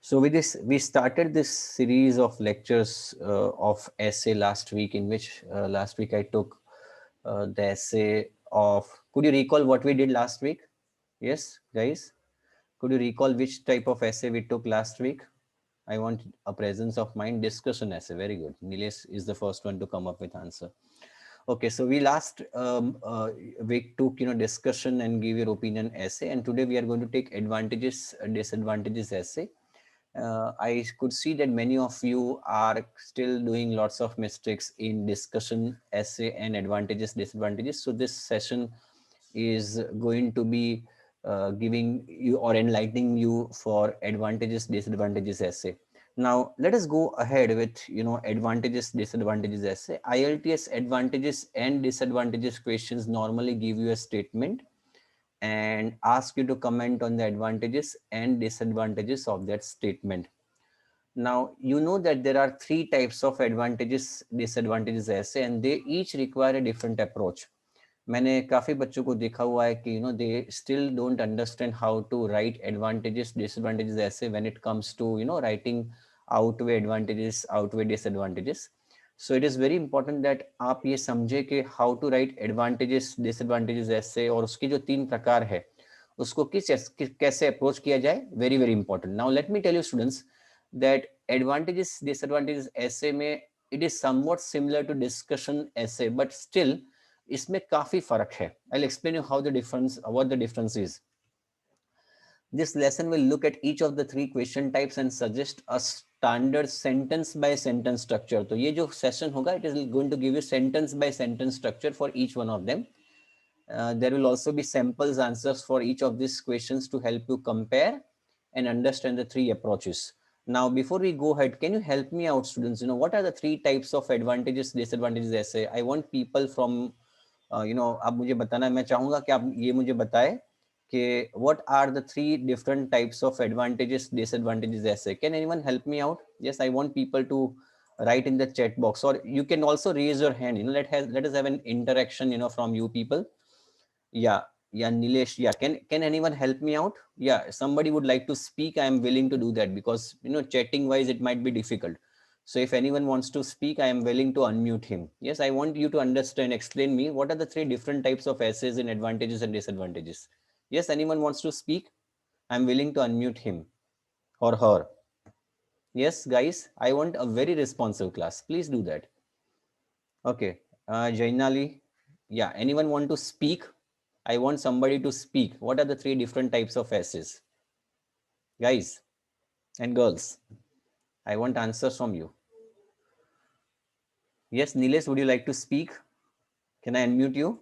So with this, we started this series of lectures of essay last week, in which last week I took the essay of, could you recall what we did last week? Yes, guys, could you recall which type of essay we took last week? I want a presence of mind. Discussion essay. Very good. Nilesh is the first one to come up with answer. Okay, so we last week took discussion and give your opinion essay, and today we are going to take advantages, disadvantages essay. I could see that many of you are still doing lots of mistakes in discussion essay and advantages, disadvantages. So this session is going to be giving you or enlightening you for advantages, disadvantages essay. Now let us go ahead with advantages, disadvantages essay. IELTS advantages and disadvantages questions normally give you a statement and ask you to comment on the advantages and disadvantages of that statement. Now, you know that there are three types of advantages, disadvantages essay, and they each require a different approach. मैंने काफी बच्चों को देखा हुआ है कि they still don't understand how to write advantages, disadvantages essay when it comes to writing outweigh advantages, outweigh disadvantages. So it is very important that आप ये समझे कि how to write advantages, disadvantages essay और उसकी जो तीन प्रकार है उसको कैसे अप्रोच किया जाए. Very very important. Now let me tell you students that advantages, disadvantages essay में it is somewhat similar to discussion essay, but still इसमें काफी फर्क है. I'll explain you how the difference, what the difference is. This lesson will look at each of the three question types and suggest a standard sentence by sentence structure. तो ये जो session होगा, it is going to give you sentence by sentence structure for each one of them. There will also be samples answers for each of these questions to help you compare and understand the three approaches. Now, before we go ahead, can you help me out, students? What are the three types of advantages, disadvantages essay? I want people from आप मुझे बताना है. मैं चाहूंगा कि आप ये मुझे बताएं कि what are the three different types of advantages, disadvantages essay? Can anyone help me out? Yes, I want people to write in the chat box, or you can also raise your hand. Let us have an interaction from you people. Yeah, Nilesh, yeah, can anyone help me out? Yeah, somebody would like to speak, I am willing to do that, because chatting wise it might be difficult. So if anyone wants to speak, I am willing to unmute him. Yes, I want you to understand, explain me what are the three different types of essays in advantages and disadvantages. Yes, anyone wants to speak, I am willing to unmute him or her. Yes, guys, I want a very responsive class. Please do that. Okay, Jainali, yeah, anyone want to speak? I want somebody to speak. What are the three different types of essays? Guys and girls, I want answers from you. Yes, Nilesh, would you like to speak? Can I unmute you?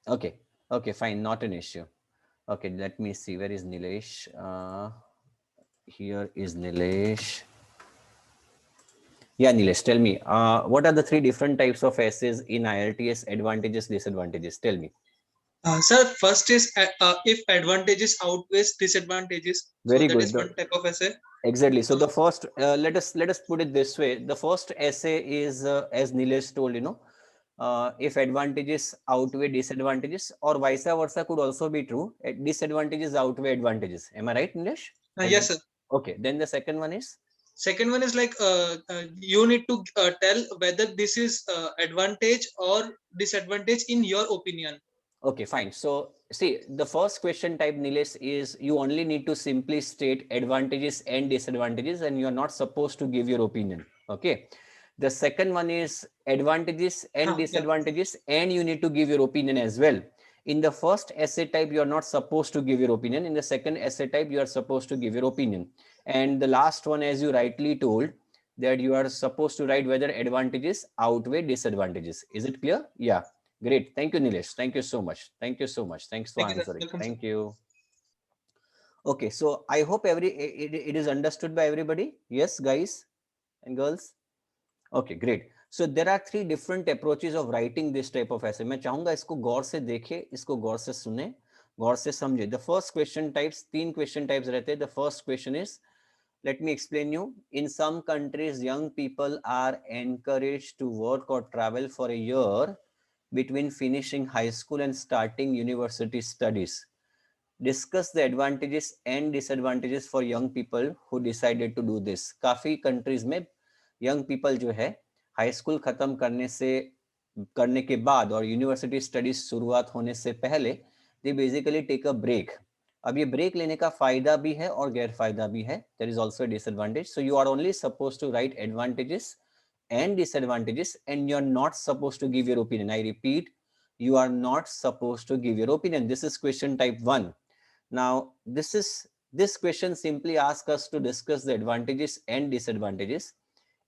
Okay, fine, not an issue. Okay, let me see. Where is Nilesh? Here is Nilesh. Yeah, Nilesh, tell me, what are the three different types of essays in IELTS, advantages, disadvantages? Tell me. Sir, first is if advantages outweighs disadvantages. Very So that good. is one type of essay. Exactly. So the first, let us put it this way. The first essay is, as Nilesh told, if advantages outweigh disadvantages, or vice versa could also be true. Disadvantages outweigh advantages. Am I right, Nilesh? Yes, sir. Okay. Then the second one is? Second one is like you need to tell whether this is advantage or disadvantage in your opinion. Okay, fine. So see, the first question type, Nilesh, is you only need to simply state advantages and disadvantages, and you're not supposed to give your opinion. Okay. The second one is advantages and disadvantages, and you need to give your opinion as well. In the first essay type, you are not supposed to give your opinion. In the second essay type, you are supposed to give your opinion. And the last one, as you rightly told, that you are supposed to write whether advantages outweigh disadvantages. Is it clear? Yeah. Great. Thank you, Nilesh. Thank you so much. Thank you so much. Thanks for answering. Thank you. Okay, so I hope it is understood by everybody. Yes, guys and girls. Okay, great. So there are three different approaches of writing this type of essay. मैं चाहूंगा इसको गौर से देखे, इसको गौर से सुने, गौर से समझे. The first question types, तीन question types रहते हैं. The first question is, let me explain you. In some countries, young people are encouraged to work or travel for a year between finishing high school and starting university studies. Discuss the advantages and disadvantages for young people who decided to do this. काफी countries में young people जो है high school खत्म करने के बाद और university studies शुरुआत होने से पहले they basically take a break. अब ये ब्रेक लेने का फायदा भी है और गैर फायदा भी है, there is also disadvantage. So you are only suppose to write advantages and disadvantages and you're not supposed to give your opinion. I repeat, you are not supposed to give your opinion. This is question type 1. Now this question simply asks us to discuss the advantages and disadvantages.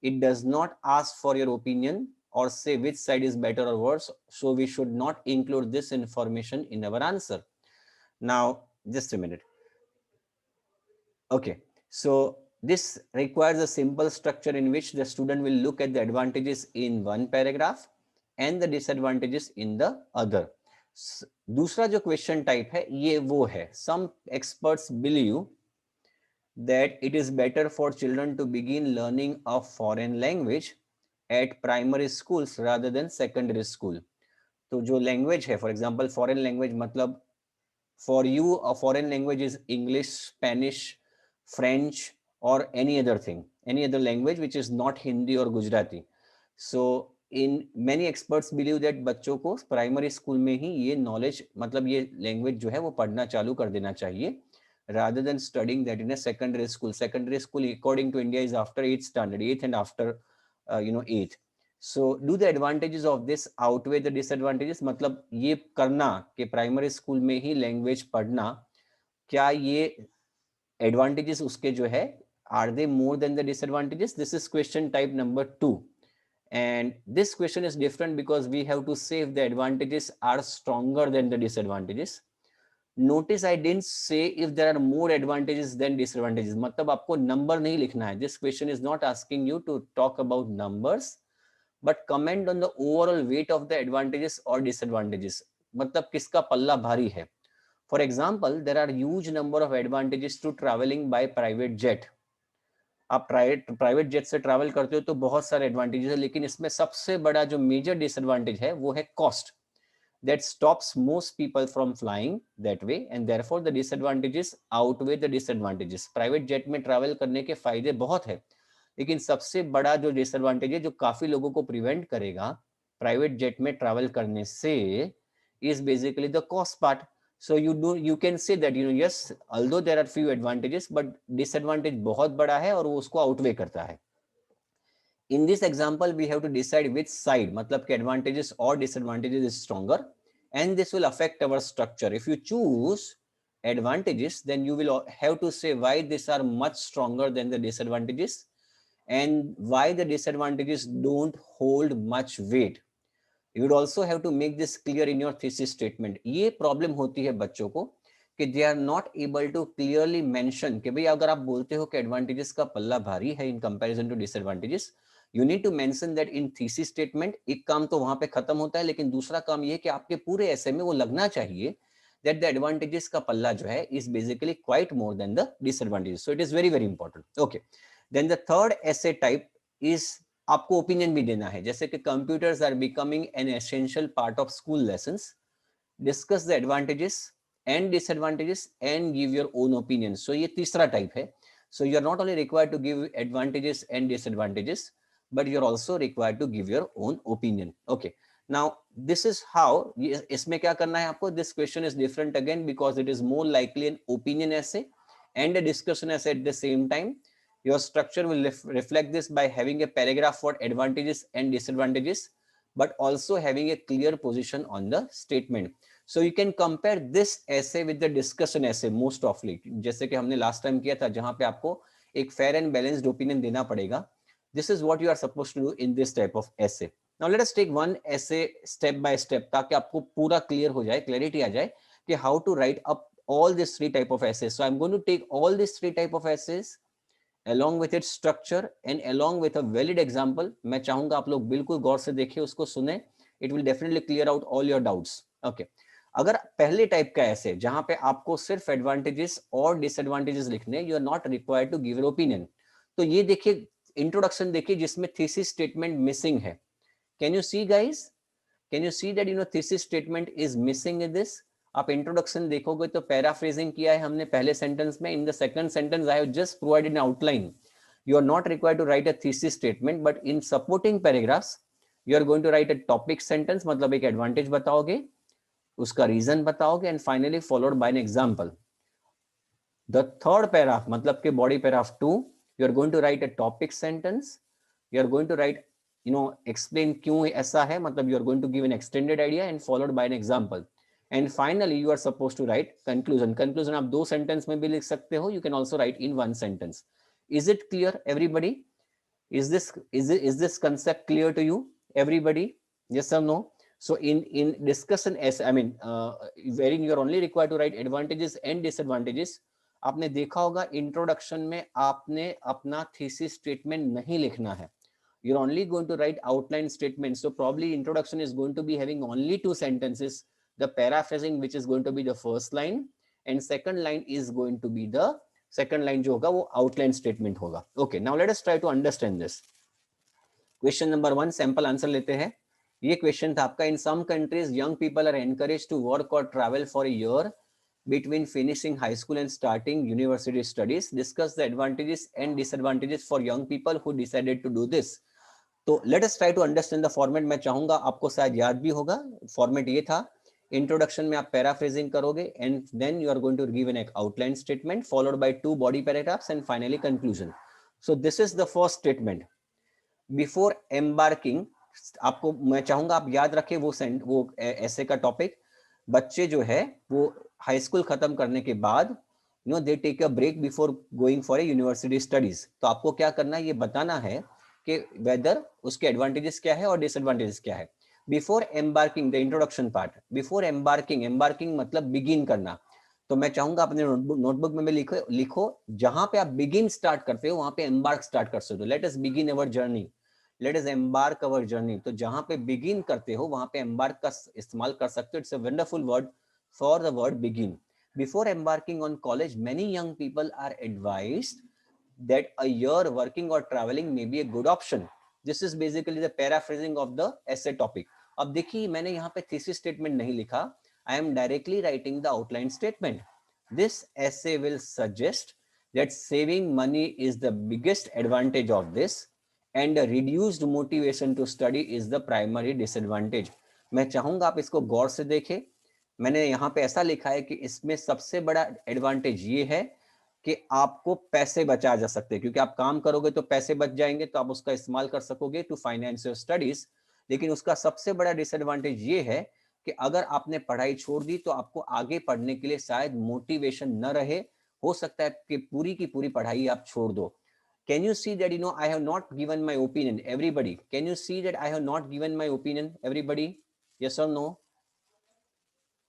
It does not ask for your opinion or say which side is better or worse, so we should not include this information in our answer. Now just a minute. Okay, so this requires a simple structure in which the student will look at the advantages in one paragraph and the disadvantages in the other. दूसरा जो question type है ये वो है, some experts believe that it is better for children to begin learning a foreign language at primary schools rather than secondary school. तो जो language है, for example foreign language मतलब for you a foreign language is English, Spanish, French or any other thing, any other language which is not Hindi or Gujarati. So in many experts believe that बच्चों को primary school में ही ये knowledge मतलब ये language जो है वो पढ़ना चालू कर देना चाहिए rather than studying that in a secondary school. Secondary school according to India is after 8th standard, 8th and after 8th. So do the advantages of this outweigh the disadvantages? मतलब ये करना कि प्राइमरी स्कूल में ही language पढ़ना, क्या ये advantages उसके जो है are they more than the disadvantages? This is question type number 2, and this question is different because we have to say if the advantages are stronger than the disadvantages. Notice I didn't say if there are more advantages than disadvantages. मतलब आपको number नहीं लिखना है. This question is not asking you to talk about numbers but comment on the overall weight of the advantages or disadvantages. मतलब किसका पल्ला भारी है. For example, there are huge number of advantages to traveling by private jet. आप private jet से travel करते हो तो बहुत सारे एडवांटेजेस है, लेकिन इसमें सबसे बड़ा जो मेजर डिसएडवांटेज है वो है cost. That stops most people from flying that way and therefore the disadvantages outweigh the disadvantages. Private jet में ट्रैवल करने के फायदे बहुत है, लेकिन सबसे बड़ा जो डिसएडवांटेज है जो काफी लोगों को प्रिवेंट करेगा प्राइवेट जेट में ट्रैवल करने से is basically the cost part. So you can say that yes, although there are few advantages but disadvantage बहुत बड़ा है और वो उसको outweigh करता है. In this example we have to decide which side मतलब कि advantages or disadvantages is stronger, and this will affect our structure. If you choose advantages then you will have to say why these are much stronger than the disadvantages and why the disadvantages don't hold much weight. You would also have to make this clear in your thesis statement. ये problem होती है बच्चों को कि they are not able to clearly mention कि भाई अगर आप बोलते हो कि advantages का पल्ला भारी है in comparison to disadvantages, you need to mention that in thesis statement. एक काम तो वहां पे खत्म होता है, लेकिन दूसरा काम ये है कि आपके पूरे ऐसे में वो लगना चाहिए that the advantages का पल्ला जो है is basically quite more than the disadvantages. So it is very very important. Okay, then the third essay type is आपको ओपिनियन भी देना है, जैसे कि computers are becoming an essential part of school lessons. Discuss the advantages and disadvantages and give your own opinion. So ये तीसरा type है. So you are not only required to give advantages and disadvantages but you're also required to give your own opinion. Okay, now this is how इसमें क्या करना है आपको. This question is different again because it is more likely an opinion essay and a discussion essay at the same time. Your structure will reflect this by having a paragraph for advantages and disadvantages but also having a clear position on the statement. So you can compare this essay with the discussion essay most often, जैसे कि हमने last time किया था जहां पे आपको एक fair and balanced opinion देना पड़ेगा. This is what you are supposed to do in this type of essay. Now let us take one essay step by step ताकि आपको पूरा clear हो जाए, clarity आ जाए कि how to write up all these three type of essays. So I'm going to take all these three type of essays along with its structure and along with a valid example. मैं चाहूंगा आप लोग बिल्कुल गौर से देखिए, उसको सुने. It will definitely clear out all your doubts. Okay. अगर पहले टाइप का ऐसे जहां पे आपको सिर्फ एडवांटेजेस और डिसएडवांटेजेस लिखने, you are not required to give your opinion. तो ये देखिए इंट्रोडक्शन देखिए जिसमें थीसिस स्टेटमेंट मिसिंग है. Can you see guys, can you see that thesis statement is missing in this? आप इंट्रोडक्शन देखोगे तो पैराफ्रेजिंग किया है हमने पहले सेंटेंस में. In the second sentence I have just provided an outline. You are not required to write a thesis statement, but in supporting paragraphs you are going to write a topic sentence, मतलब एक advantage बताओगे, उसका reason बताओगे, and finally followed by an example. The third paragraph मतलब के body paragraph 2, you are going to write a topic sentence. You are going to write explain क्यों ऐसा है, मतलब you are going to give an extended idea and followed by an example. And finally you are suppose to write conclusion. Conclusion आप 2 sentence में भी लिख सकते हो. You can also right in 1 sentence. Is it clear everybody? Is this concept clear to you, everybody? Yes or no? So in discussion, as I mean, wherein you are only required to write advantages and disadvantages. आपने देखा होगा introduction में आपने अपना thesis statement नहीं लिखना है. You're only going to write outline statements. So probably introduction is going to be having only 2 sentences. The paraphrasing, which is going to be the first line, and second line is going to be the second line जो होगा वो outline statement होगा. Okay, now let us try to understand this. Question number 1, sample answer लेते हैं. ये question था आपका. In some countries, young people are encouraged to work or travel for a year between finishing high school and starting university studies. Discuss the advantages and disadvantages for young people who decided to do this. तो let us try to understand the format. मैं चाहूंगा आपको शायद याद भी होगा. Format ये था, इंट्रोडक्शन में आप पैराफ्रेजिंग करोगे and then you are going to give an outline statement followed by 2 body paragraphs and finally conclusion. So this is the first statement. Before embarking, आपको मैं चाहूंगा आप याद रखें वो ऐसे का टॉपिक. बच्चे जो है वो हाई स्कूल खत्म करने के बाद they take a break before going for a university studies. तो आपको क्या करना है, ये बताना है कि वेदर उसके एडवांटेजेस क्या है और डिसएडवांटेजेस क्या है. Before embarking, the introduction part. Before embarking, embarking मतलब बिगिन करना. तो मैं चाहूंगा अपने नोटबुक में भी लिखो जहां पे आप बिगिन स्टार्ट करते हो वहां पे एम्बार्क स्टार्ट कर सकते हो. Let us begin our journey, let us embark our journey. तो जहां पे बिगिन करते हो वहां पे एम्बार्क का इस्तेमाल कर सकते हो. It's a wonderful word for the word begin. Before embarking on college, many young people are advised that a year working or traveling may be a good option. This is basically the paraphrasing of the essay topic. अब देखिए मैंने यहाँ पे thesis statement नहीं लिखा. I am directly writing the outline statement. This essay will suggest that saving money is the biggest advantage of this and a reduced motivation to study is the primary disadvantage. मैं चाहूंगा आप इसको गौर से देखें. मैंने यहाँ पे ऐसा लिखा है कि इसमें सबसे बड़ा एडवांटेज ये है कि आपको पैसे बचा जा सकते हैं, क्योंकि आप काम करोगे तो पैसे बच जाएंगे तो आप उसका इस्तेमाल कर सकोगे टू फाइनेंस योर स्टडीज. लेकिन उसका सबसे बड़ा डिसएडवांटेज ये है कि अगर आपने पढ़ाई छोड़ दी तो आपको आगे पढ़ने के लिए शायद मोटिवेशन न रहे. हो सकता है कि पूरी की पूरी पढ़ाई आप छोड़ दो. Can you see that I have not given my opinion? Everybody, can you see that I have not given my opinion? Everybody, yes or no?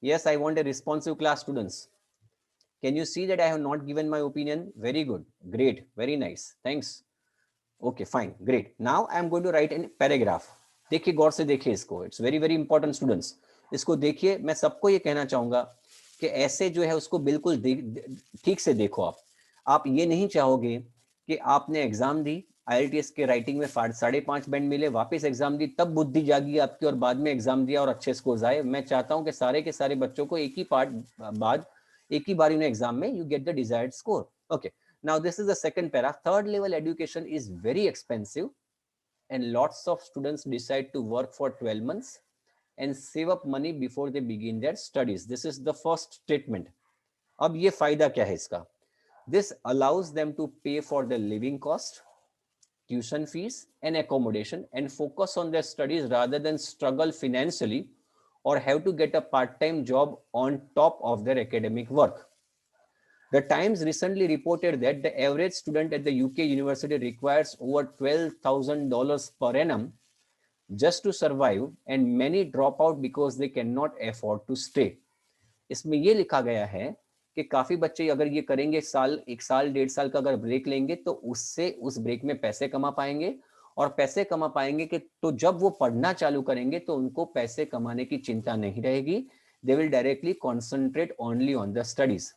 Yes, I want a responsive class, students. Can you see that I have not given my opinion? Very good. Great. Very nice. Thanks. Okay, fine. Great. Now I am going to write a paragraph. देखिए गौर से देखिए इसको. It's very very important, students. इसको देखिए. मैं सबको ये कहना चाहूंगा कि ऐसे जो है उसको बिल्कुल ठीक से देखो. आप ये नहीं चाहोगे कि आपने एग्जाम दी, IELTS के राइटिंग में 5.5 बैंड मिले, वापस एग्जाम दी, तब बुद्धि जागी आपकी और बाद में एग्जाम दिया और अच्छे स्कोर्स आए. मैं चाहता हूं कि सारे के सारे बच्चों को एक ही बार उन्हें एग्जाम में you get the desired score. Okay, now this is the second para. Third level education is very expensive and lots of students decide to work for 12 months and save up money before they begin their studies. This is the first statement. अब ये फायदा क्या है इसका? This allows them to pay for the living cost, tuition fees and accommodation and focus on their studies rather than struggle financially or have to get a part-time job on top of their academic work. The Times recently reported that the average student at the UK university requires over $12,000 per annum just to survive and many drop out because they cannot afford to stay. इसमें ये लिखा गया है कि काफी बच्चे अगर ये करेंगे, एक साल 1.5 साल का अगर ब्रेक लेंगे तो उससे उस ब्रेक में पैसे कमा पाएंगे और पैसे कमा पाएंगे कि तो जब वो पढ़ना चालू करेंगे तो उनको पैसे कमाने की चिंता नहीं रहेगी. They will directly concentrate only on the studies.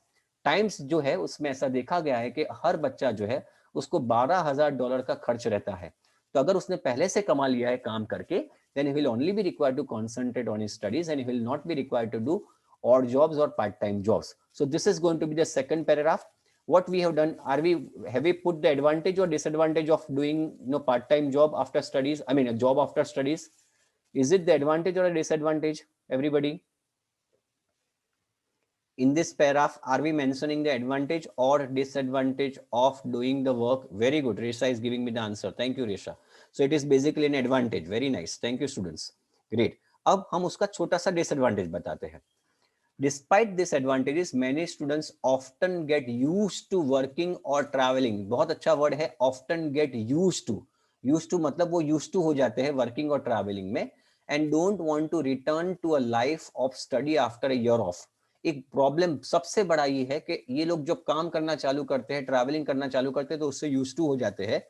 Times जो है उसमें ऐसा देखा गया है कि हर बच्चा जो है उसको $12,000 का खर्च रहता है. तो अगर उसने पहले से कमा लिया है काम करके, then he will only be required to concentrate on his studies and he will not be required to do odd jobs or part-time jobs. So this is going to be the second paragraph. What we have done, have we put the advantage or disadvantage of doing part-time job after studies? I mean a job after studies. Is it the advantage or a disadvantage, everybody? In this paragraph, are we mentioning the advantage or disadvantage of doing the work? Very good. Resha is giving me the answer. Thank you, Resha. So it is basically an advantage. Very nice. Thank you, students. Great. अब हम उसका छोटा सा disadvantage बताते हैं. Despite disadvantages, many students often get used to working or traveling. बहुत अच्छा word है, often get used to. Used to मतलब वो used to हो जाते हैं working और traveling में, and don't want to return to a life of study after a year off. एक प्रॉब्लम सबसे बड़ा ये है कि ये लोग जब काम करना चालू करते हैं, ट्रैवलिंग करना चालू करते हैं, तो उससे यूज्ड टू हो जाते हैं,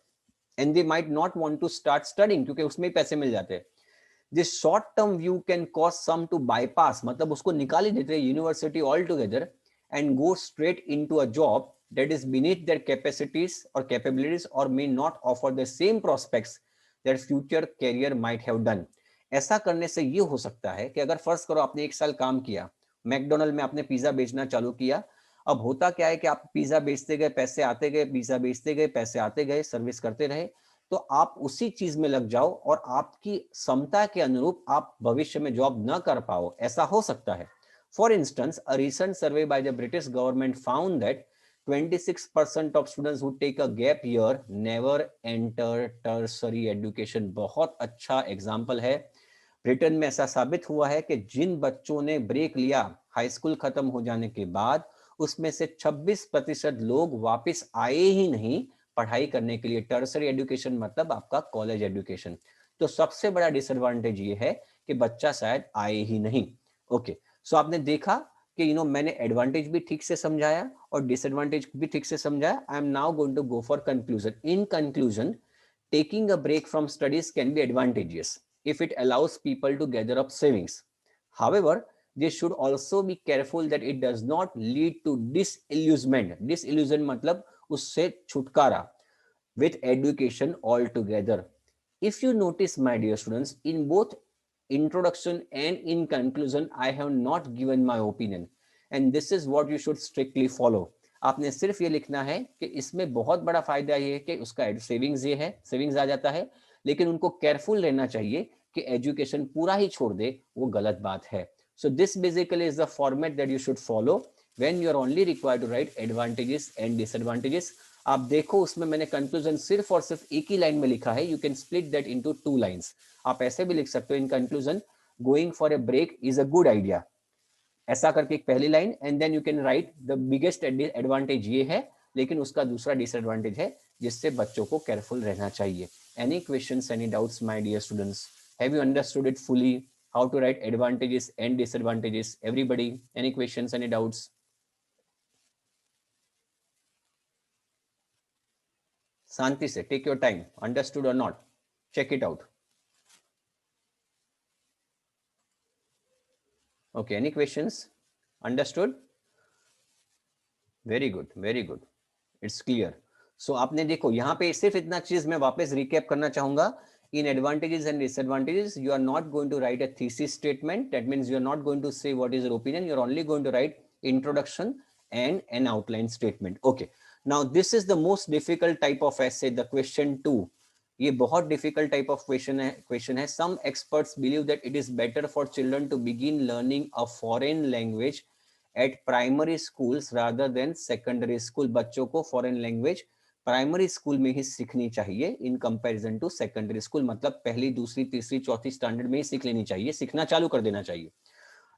and they might not want to start studying, क्योंकि उसमें ही पैसे मिल जाते हैं. This short term view can cause some to bypass, मतलब उसको निकाल ही देते हैं university all together and go straight into a job that is beneath their capacities or capabilities or may not offer the same prospects their future career might have done. ऐसा करने से ये हो सकता है कि अगर फर्ज करो आपने 1 साल काम किया, मैकडोनल्ड में आपने पिज्जा बेचना चालू किया, अब होता क्या है कि आप पिज्जा बेचते गए, पैसे आते गए, पिज्जा बेचते गए, पैसे आते गए, सर्विस करते रहे, तो आप उसी चीज में लग जाओ और आपकी क्षमता के अनुरूप आप भविष्य में जॉब न कर पाओ, ऐसा हो सकता है. For instance, a recent survey by the British government found that 26% of students who take a gap year never enter tertiary education. बहुत अच्छा एग्जाम्पल है. ब्रिटेन में ऐसा साबित हुआ है कि जिन बच्चों ने ब्रेक लिया हाई स्कूल खत्म हो जाने के बाद, उसमें से 26% लोग वापस आए ही नहीं पढ़ाई करने के लिए. टर्सरी एजुकेशन मतलब आपका कॉलेज एजुकेशन. तो सबसे बड़ा डिसएडवांटेज ये है कि बच्चा शायद आए ही नहीं. ओके, सो आपने देखा कि मैंने एडवांटेज भी ठीक से समझाया और डिसएडवांटेज भी ठीक से समझाया. I am now going to go for conclusion. In conclusion, taking a break from studies can be advantageous if it allows people to gather up savings. However, they should also be careful that it does not lead to disillusionment. Disillusion मतलब उससे छुटकारा with education altogether. If you notice, my dear students, in both introduction and in conclusion, I have not given my opinion, and this is what you should strictly follow. आपने सिर्फ ये लिखना है कि इसमें बहुत बड़ा फायदा ये है कि उसका सेविंग्स ये है, सेविंग्स आ जाता है, लेकिन उनको केयरफुल रहना चाहिए कि एजुकेशन पूरा ही छोड़ दे, वो गलत बात है. So this basically is the format that you should follow when you are only required to write advantages and disadvantages. आप देखो उसमें मैंने कंक्लूजन सिर्फ और सिर्फ एक ही लाइन में लिखा है. You can split that into 2 lines. आप ऐसे भी लिख सकते हो in conclusion, going for a break is a good idea, ऐसा करके एक पहली line, and then you can write the biggest advantage ये है, लेकिन उसका दूसरा डिसएडवांटेज है जिससे बच्चों को केयरफुल रहना चाहिए. Any questions, any doubts, my dear students? Have you understood it fully, how to write advantages and disadvantages? Everybody, any questions, any doubts? Shanti se, take your time. Understood or not? Check it out. Okay, any questions? Understood? Very good, very good. It's clear. So आपने देखो यहाँ पे सिर्फ इतना चीज मैं वापस recap करना चाहूंगा. In advantages and disadvantages, you are not going to write a thesis statement. That means you are not going to say what is your opinion. You are only going to write introduction and an outline statement. Okay. Now this is the most difficult type of essay, the question 2. ये बहुत difficult type of question है. Some experts believe that it is better for children to begin learning a foreign language at primary schools rather than secondary school. बच्चों को foreign language primary school में ही सीखनी चाहिए in comparison to secondary school. मतलब पहली, दूसरी, तीसरी, चौथी स्टैंडर्ड में ही सीख लेनी चाहिए, सीखना चालू कर देना चाहिए.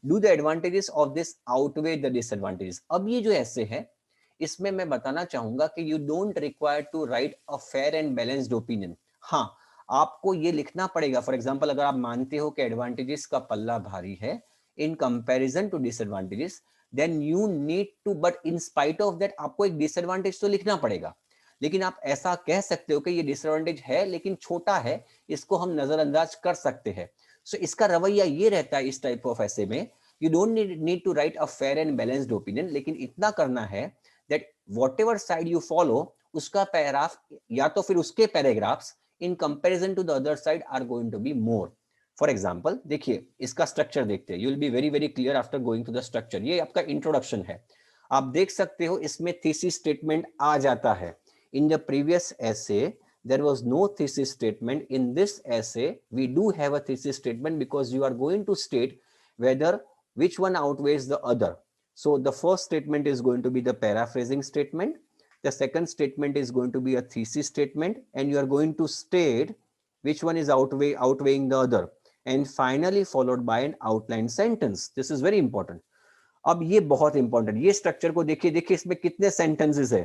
Do the advantages of this outweigh the disadvantages. अब ये जो ऐसे है, इसमें मैं बताना चाहूंगा कि you don't require to write a fair and balanced opinion. हाँ, आपको ये लिखना पड़ेगा. फॉर एग्जाम्पल, अगर आप मानते हो कि एडवांटेजेस का पल्ला भारी है in comparison to disadvantages, then you need to, but in spite of that आपको एक डिसएडवांटेज तो लिखना पड़ेगा. लेकिन आप ऐसा कह सकते हो कि ये डिसएडवांटेज है लेकिन छोटा है, इसको हम नजरअंदाज कर सकते हैं. सो इसका रवैया ये रहता है इस टाइप ऑफ ऐसे में, you don't need to write a fair and balanced opinion, लेकिन इतना करना है that whatever side you follow, उसका पैराग्राफ या तो फिर उसके paragraphs in comparison to the other side are going to be more. For example देखिए इसका स्ट्रक्चर देखते हैं, you will be very very clear after going to the structure. ये आपका इंट्रोडक्शन है, आप देख सकते हो इसमें थीसिस स्टेटमेंट आ जाता है। In the previous essay there was no thesis statement. In this essay we do have a thesis statement because you are going to state whether which one outweighs the other. So the first statement is going to be the paraphrasing statement, the second statement is going to be a thesis statement, and you are going to state which one is outweighing the other, and finally followed by an outline sentence. This is very important. अब ये बहुत important, ये structure को देखिए, देखिए इसमें कितने sentences है,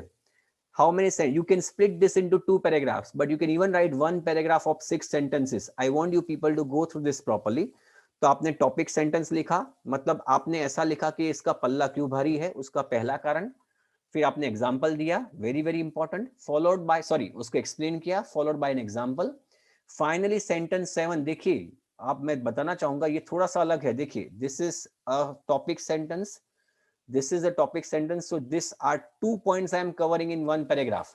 how many sentences. You can split this into 2 paragraphs, but you can even write 1 paragraph of 6 sentences. I want you people to go through this properly. तो आपने टॉपिक सेंटेंस लिखा, मतलब आपने ऐसा लिखा कि इसका पल्ला क्यों भारी है, उसका पहला कारण, फिर आपने एग्जांपल दिया, very very important, followed by, sorry उसको एक्सप्लेन किया, followed by an example, finally sentence 7। देखिए आप, मैं बताना चाहूंगा ये थोड़ा सा अलग है, देखिए this is a topic sentence, this is a topic sentence, so these are 2 points I am covering in 1 paragraph.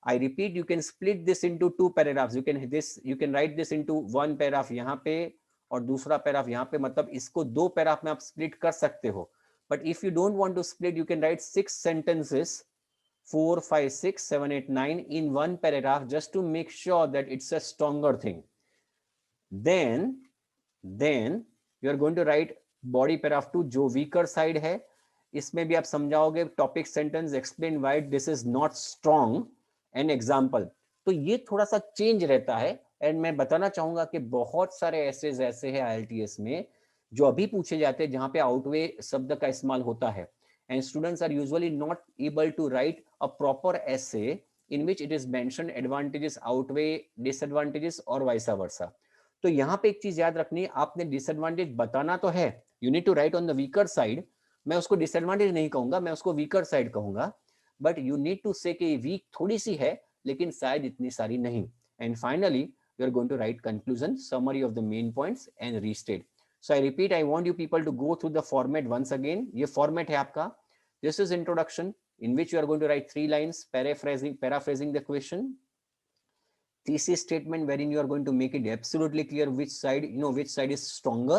I repeat, you can split this into 2 paragraphs. You can write this into 1 paragraph यहाँ पे और दूसरा paragraph यहाँ पे, मतलब इसको 2 paragraph में आप स्प्लिट कर सकते हो। But if you don't want to split, you can write 6 sentences, 4, 5, 6, 7, 8, 9 in 1 paragraph, just to make sure that it's a stronger thing. Then you are going to write body paragraph 2 जो weaker side है, इसमें भी आप समझाओगे topic sentence, explain why this is not strong, an example. तो ये थोड़ा सा चेंज रहता है, एंड मैं बताना चाहूंगा कि बहुत सारे एसेज ऐसे हैं आईएलटीएस में जो अभी पूछे जाते हैं जहां पे आउटवे शब्द का इस्तेमाल होता है, and students are usually not able to write a proper essay in which it is mention advantages outweigh disadvantages और वाइसा वर्सा। तो यहाँ पे एक चीज याद रखनी है, आपने डिसएडवांटेज बताना तो है, you need to write on the weaker side, मैं उसको डिसएडवांटेज नहीं कहूंगा, मैं उसको वीकर साइड कहूंगा, but you need to say कि वीक थोड़ी सी है लेकिन शायद इतनी सारी नहीं। And finally you are going to write conclusion, summary of the main points and restate. So I repeat, I want you people to go through the format once again. ये format है आपका, this is introduction in which you are going to write 3 lines paraphrasing the question, thesis statement wherein you are going to make it absolutely clear which side, you know, which side is stronger,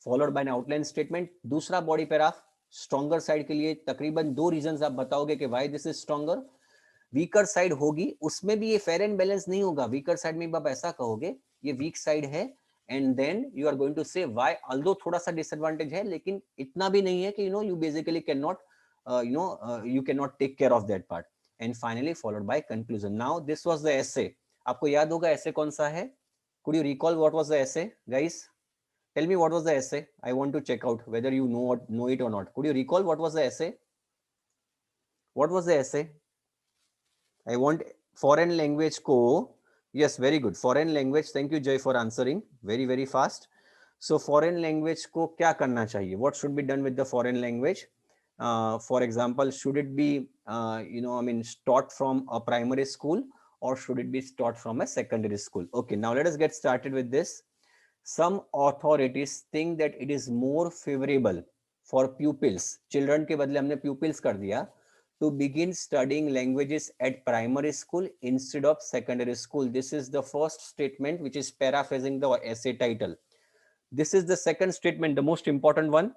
followed by an outline statement, दूसरा body paragraph stronger side के लिए तकरीबन 2 reasons आप बताओगे कि why this is stronger. Weaker side होगी, उसमें भी ये फेयर एंड बैलेंस नहीं होगा, वीकर साइड में आप ऐसा कहोगे ये वीक साइड है, and then you are going to say why, although थोड़ा सा डिसएडवांटेज है लेकिन इतना भी नहीं है कि you basically can not you cannot take care of that part, and finally followed by conclusion. Now this was the essay. आपको याद होगा essay कौन सा है? Could you recall what was the essay, guys? Tell me what was the essay. I want to check out whether you know it or not. Could you recall what was the essay? What was the essay? I want foreign language को, yes, very good, foreign language. Thank you Jay for answering very very fast. So foreign language को क्या करना चाहिए? What should be done with the foreign language? For example, should it be taught from a primary school or should it be taught from a secondary school? Okay, now let us get started with this. Some authorities think that it is more favorable for pupils, children के बदले हमने pupils कर दिया, to begin studying languages at primary school instead of secondary school. This is the first statement which is paraphrasing the essay title. This is the second statement, the most important one.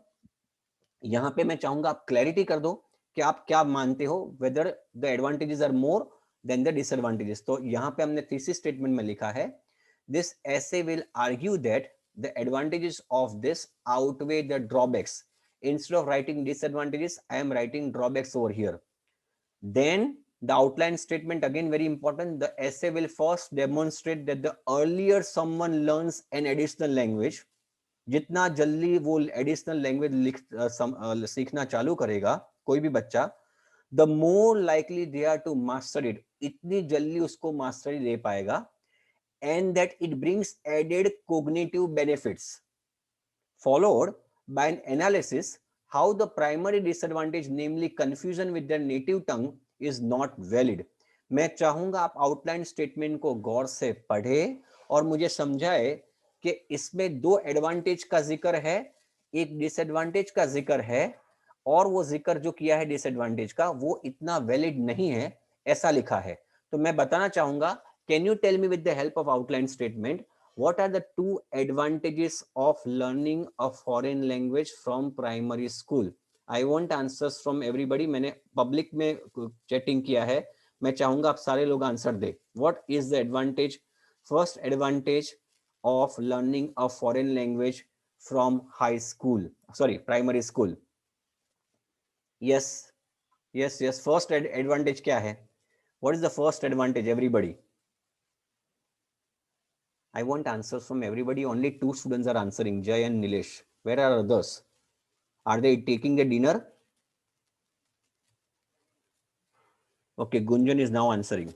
यहाँ पे मैं चाहूंगा आप clarity कर दो कि आप क्या मानते हो, whether the advantages are more than the disadvantages. तो यहाँ पे हमने थीसिस स्टेटमेंट में लिखा है, this essay will argue that the advantages of this outweigh the drawbacks. Instead of writing disadvantages I am writing drawbacks over here. Then the outline statement, again very important, the essay will first demonstrate that the earlier someone learns an additional language, जितना जल्दी वो additional language सीखना चालू करेगा कोई भी बच्चा, the more likely they are to master it, इतनी जल्दी उसको मास्टरी दे पाएगा, and that it brings added cognitive benefits, followed by an analysis how the primary disadvantage namely confusion with the native tongue is not valid. मैं चाहूंगा आप outline statement को गौर से पढ़े और मुझे समझाए कि इसमें 2 एडवांटेज का जिक्र है, एक डिसएडवांटेज का जिक्र है, और वो जिक्र जो किया है डिसएडवांटेज का वो इतना वैलिड नहीं है ऐसा लिखा है। तो मैं बताना चाहूंगा, can you tell me with the help of outline statement What are the two advantages of learning a foreign language from primary school? I want answers from everybody. मैंने पब्लिक में चैटिंग किया है, मैं चाहूंगा आप सारे लोग answer they. What is the advantage, first advantage of learning a foreign language from high school, sorry, primary school? Yes, yes, yes. First advantage क्या है? What is the first advantage, everybody? I want answers from everybody. Only 2 students are answering, Jay and Nilesh. Where are others? Are they taking a dinner? Okay, Gunjan is now answering.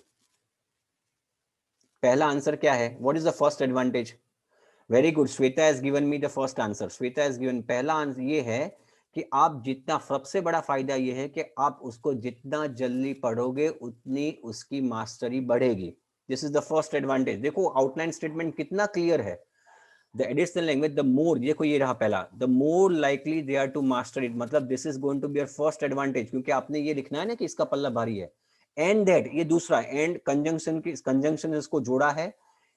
पहला answer क्या है? What is the first advantage? Very good. Shweta has given me the first answer. Shweta has given. पहला answer ये है कि आप जितना, सबसे बड़ा फायदा ये है कि आप उसको जितना जल्दी पढ़ोगे उतनी उसकी मास्टरी बढ़ेगी. This is the first advantage. देखो आउटलाइन स्टेटमेंट कितना क्लियर है. The additional language, the more, देखो ये रहा पहला, the more likely they are to master it. मतलब this is going to be your first advantage, क्योंकि आपने ये लिखना है ना कि इसका पल्ला भारी है. And that, ये दूसरा, and conjunction की conjunction इसको जोड़ा है.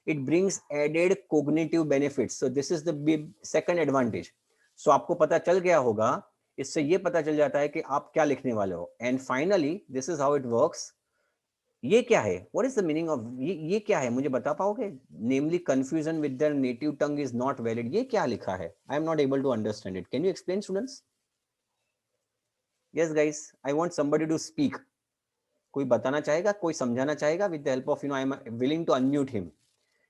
It brings added cognitive benefits. So this is the second advantage. So आपको पता चल गया होगा, इससे ये पता चल जाता है कि आप क्या लिखने वाले हो. And finally, this is how it works. ये क्या है? What is the meaning of ये क्या है? मुझे बता पाओगे? Namely, confusion with their native tongue is not valid. ये क्या लिखा है? I am not able to understand it. Can you explain, students? Yes, guys. I want somebody to speak. कोई बताना चाहेगा? कोई समझाना चाहेगा? With the help of, I am willing to unmute him.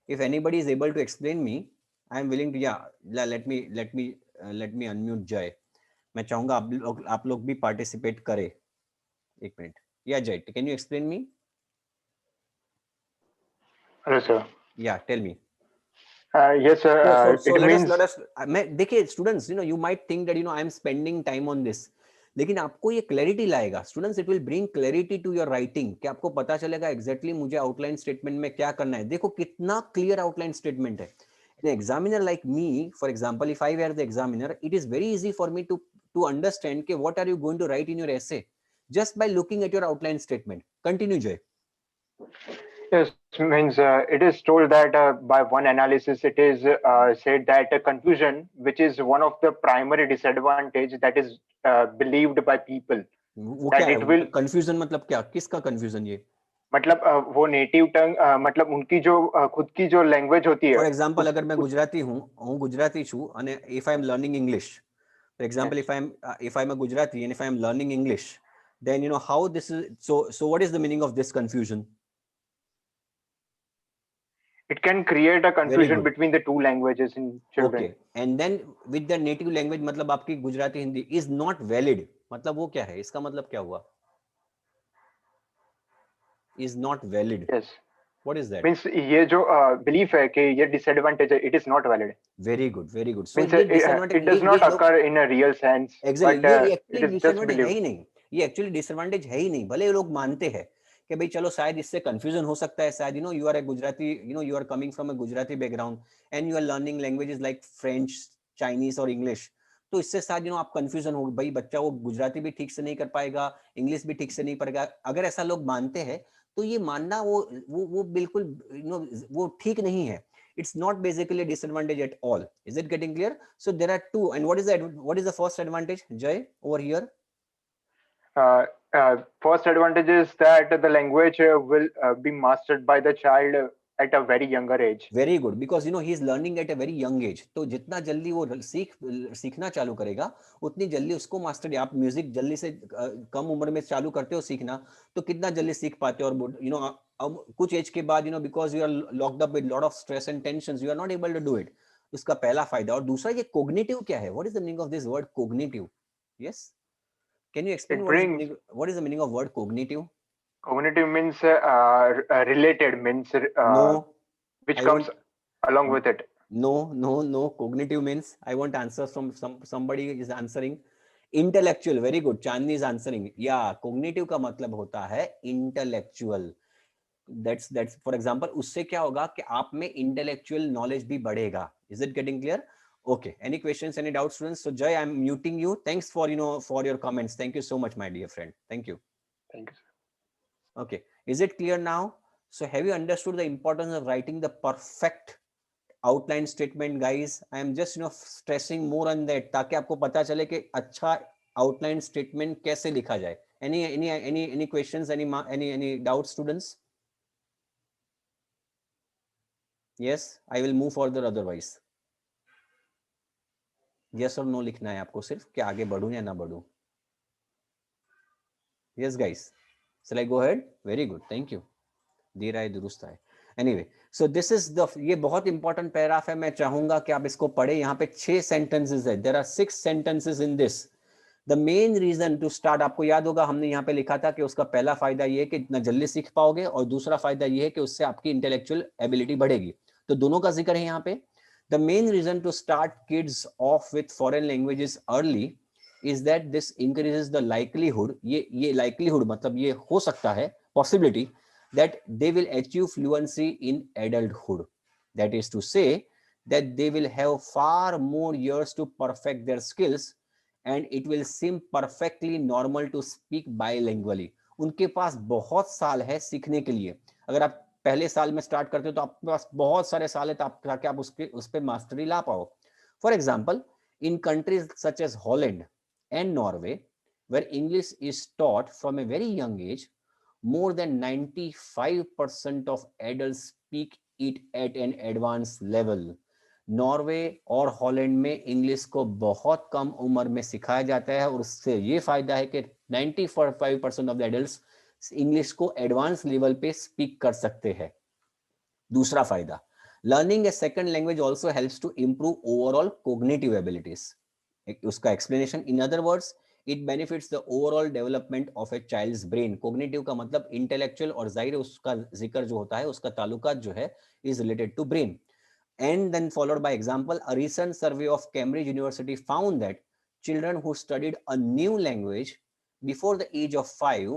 If anybody is able to explain me, I am willing to. Yeah, let me unmute Jay. मैं चाहूंगा आप लोग भी participate करें. एक minute. Yeah, Jay. Can you explain me? Hello, sir. Yeah, tell me. Yes, sir. So It let means us मैं देखिए students, you might think that I am spending time on this, लेकिन आपको ये clarity लाएगा. Students, it will bring clarity to your writing, कि आपको पता चलेगा exactly मुझे outline statement में क्या करना है. देखो कितना clear outline statement है. An examiner like me, for example, if I were the examiner, it is very easy for me to understand कि what are you going to write in your essay just by looking at your outline statement. Continue, Jay. yes, means it is told that by one analysis, it is said that confusion, which is one of the primary disadvantage that is believed by people, वो that क्या है? it will Confusion मतलब क्या? किसका confusion ये? मतलब वो native टंग मतलब उनकी जो खुद की जो लैंग्वेज होती है. फॉर एग्जांपल अगर मैं गुजराती हूँ गुजराती छू અને if I am learning English, for example, if I'm a Gujarati and if I am learning English, then how this is, so what is the meaning of this confusion? It can create a confusion between the two languages in children. Okay, and then with the native language मतलब आपकी Gujarati Hindi is not valid, मतलब वो क्या है? इसका मतलब क्या हुआ? Is not valid. Yes. What is that? Means ये जो belief है कि ये disadvantage है, it is not valid. Very good, very good. So Means ये disadvantage, it does not occur in a real sense. Exactly, But ये it actually is just disadvantage है ही believed. नहीं. ये actually disadvantage है ही नहीं. भले ये लोग मानते हैं कि भाई चलो शायद इससे confusion हो सकता है, शायद you are a Gujarati, you are coming from a Gujarati background and you are learning languages like French, Chinese और English. तो इससे शायद आप कंफ्यूजन हो, भाई बच्चा वो गुजराती भी ठीक से नहीं कर पाएगा, इंग्लिश भी ठीक से नहीं पढ़ेगा. अगर ऐसा लोग मानते हैं तो ये मानना वो बिल्कुल वो ठीक नहीं है. It's not basically a disadvantage at all. Is it getting clear? So there are two. And what is the first advantage, Jay, over here? First advantage is that the language will be mastered by the child at a very younger age. Very good, because he is learning at a very young age. तो जितना जल्दी वो सीखना चालू करेगा उतनी जल्दी उसको मास्टर. आप म्यूजिक जल्दी से कम उम्र में चालू करते हो सीखना तो कितना जल्दी सीख पाते हो. और अब कुछ एज के बाद because you are locked up with lot of stress and tensions, you are not able to do it. उसका पहला फायदा. और दूसरा ये cognitive क्या है? What is the meaning of this word cognitive? Yes, can you explain what is the meaning of word cognitive? Cognitive means related, means No, which comes along with it. No. Cognitive means, I want answers from somebody is answering. Intellectual. Very good. Chandni is answering. Yeah, cognitive का मतलब होता है intellectual. That's for example, उससे क्या होगा कि आप में intellectual knowledge भी बढ़ेगा. Is it getting clear? Okay. Any questions? Any doubts, students? So Jay, I'm muting you. Thanks for for your comments. Thank you so much, my dear friend. Thank you. Thank you, sir. Okay. Is it clear now? So have you understood the importance of writing the perfect outline statement guys, I am just stressing more on that, ताकि आपको पता चले कि अच्छा outline statement कैसे लिखा जाए. Any questions, any doubts, students? Yes, I will move further otherwise. Yes or no लिखना है आपको सिर्फ, कि आगे बढ़ूं या ना बढ़ूं. Yes guys, shall I go ahead? Very good, thank you. धीरा है दुरुस्त है. Anyway, so this is the, ये बहुत इंपॉर्टेंट पैराग्राफ है, मैं चाहूंगा कि आप इसको पढ़े. यहाँ पे 6 सेंटेंसेस है. There are 6 sentences in this. The main reason to start, आपको याद होगा हमने यहाँ पे लिखा था कि उसका पहला फायदा ये है कि इतना जल्दी सीख पाओगे, और दूसरा फायदा ये है कि उससे आपकी इंटेलेक्चुअल एबिलिटी बढ़ेगी. तो दोनों का जिक्र है यहाँ पे. The main reason to start kids off with foreign languages early is that this increases the likelihood, ये likelihood मतलब ये हो सकता है, possibility that they will achieve fluency in adulthood. That is to say that they will have far more years to perfect their skills and it will seem perfectly normal to speak bilingually. उनके पास बहुत साल है सीखने के लिए. अगर आप पहले साल में स्टार्ट करते हो तो आपके पास बहुत सारे साल है ताकि आप उस पे मास्टरी ला पाओ. For example, in countries such as Holland and Norway, where English is taught from a very young age, more than 95% of adults speak it at an advanced level. Norway और हॉलैंड में English को बहुत कम उम्र में सिखाया जाता है, और उससे ये फायदा है कि 95% ऑफ द एडल्ट्स इंग्लिश को एडवांस लेवल पे स्पीक कर सकते हैं. दूसरा फायदा, learning a second language also helps to improve overall cognitive abilities. उसका explanation, in other words, it benefits the overall development of a child's brain. Cognitive का मतलब इंटेलेक्चुअल, और जाहिर उसका जिक्र जो होता है, उसका ताल्लुकात जो है is related to brain. And then followed by example, a recent survey of Cambridge University found that children who studied a new language before the age of 5